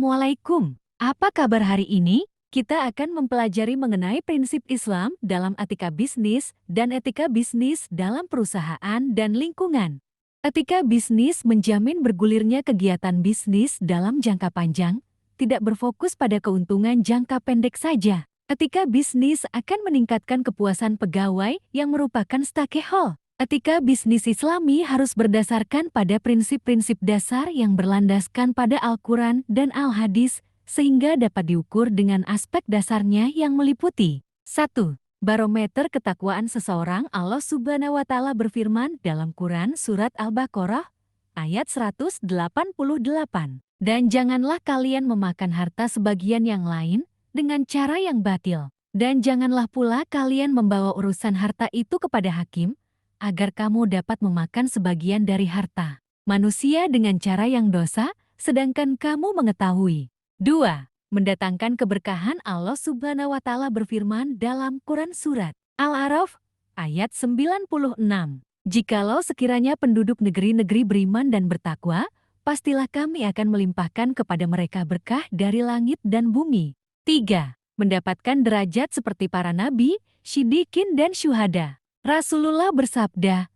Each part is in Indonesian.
Assalamualaikum. Apa kabar hari ini? Kita akan mempelajari mengenai prinsip Islam dalam etika bisnis dan etika bisnis dalam perusahaan dan lingkungan. Etika bisnis menjamin bergulirnya kegiatan bisnis dalam jangka panjang, tidak berfokus pada keuntungan jangka pendek saja. Etika bisnis akan meningkatkan kepuasan pegawai yang merupakan stakeholder. Etika bisnis Islami harus berdasarkan pada prinsip-prinsip dasar yang berlandaskan pada Al-Quran dan Al-Hadis, sehingga dapat diukur dengan aspek dasarnya yang meliputi 1. Barometer ketakwaan seseorang. Allah Subhanahu wa Ta'ala berfirman dalam Quran Surat Al-Baqarah, ayat 188. Dan janganlah kalian memakan harta sebagian yang lain dengan cara yang batil. Dan janganlah pula kalian membawa urusan harta itu kepada hakim, agar kamu dapat memakan sebagian dari harta manusia dengan cara yang dosa, sedangkan kamu mengetahui. 2. Mendatangkan keberkahan. Allah Subhanahu wa Ta'ala berfirman dalam Quran Surat Al-A'raf, ayat 96. Jikalau sekiranya penduduk negeri-negeri beriman dan bertakwa, pastilah kami akan melimpahkan kepada mereka berkah dari langit dan bumi. 3. Mendapatkan derajat seperti para nabi, syidikin dan syuhada. Rasulullah bersabda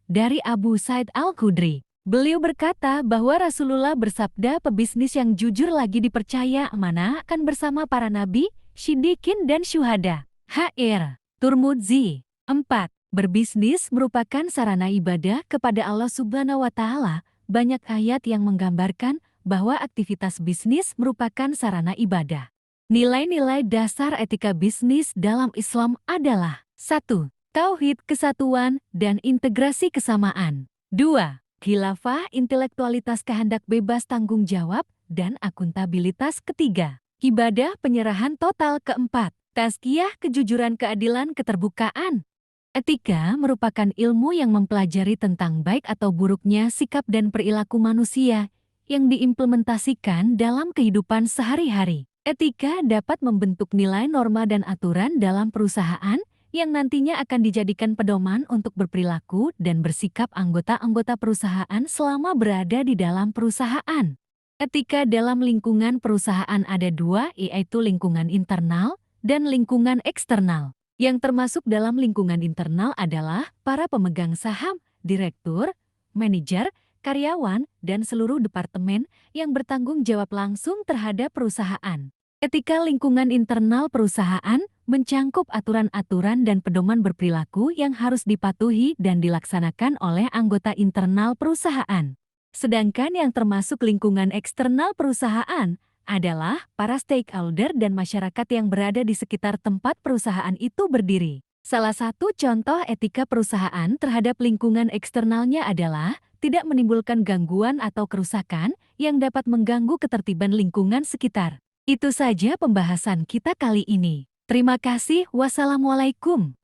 dari Abu Sa'id Al-Khudri. Beliau berkata bahwa Rasulullah bersabda pebisnis yang jujur lagi dipercaya amanah akan bersama para nabi, syidikin dan syuhada. H.R. Turmudzi. 4. Berbisnis merupakan sarana ibadah kepada Allah Subhanahu wa Ta'ala. Banyak ayat yang menggambarkan bahwa aktivitas bisnis merupakan sarana ibadah. Nilai-nilai dasar etika bisnis dalam Islam adalah 1. Tauhid kesatuan dan integrasi kesamaan. 2. Khilafah intelektualitas kehendak bebas tanggung jawab dan akuntabilitas. Ketiga. Ibadah penyerahan total. Keempat. Tazkiyah kejujuran keadilan keterbukaan. Etika merupakan ilmu yang mempelajari tentang baik atau buruknya sikap dan perilaku manusia yang diimplementasikan dalam kehidupan sehari-hari. Etika dapat membentuk nilai norma dan aturan dalam perusahaan yang nantinya akan dijadikan pedoman untuk berperilaku dan bersikap anggota-anggota perusahaan selama berada di dalam perusahaan. Etika dalam lingkungan perusahaan ada dua, yaitu lingkungan internal dan lingkungan eksternal. Yang termasuk dalam lingkungan internal adalah para pemegang saham, direktur, manajer, karyawan, dan seluruh departemen yang bertanggung jawab langsung terhadap perusahaan. Etika lingkungan internal perusahaan mencangkup aturan-aturan dan pedoman berperilaku yang harus dipatuhi dan dilaksanakan oleh anggota internal perusahaan. Sedangkan yang termasuk lingkungan eksternal perusahaan adalah para stakeholder dan masyarakat yang berada di sekitar tempat perusahaan itu berdiri. Salah satu contoh etika perusahaan terhadap lingkungan eksternalnya adalah tidak menimbulkan gangguan atau kerusakan yang dapat mengganggu ketertiban lingkungan sekitar. Itu saja pembahasan kita kali ini. Terima kasih. Wassalamualaikum.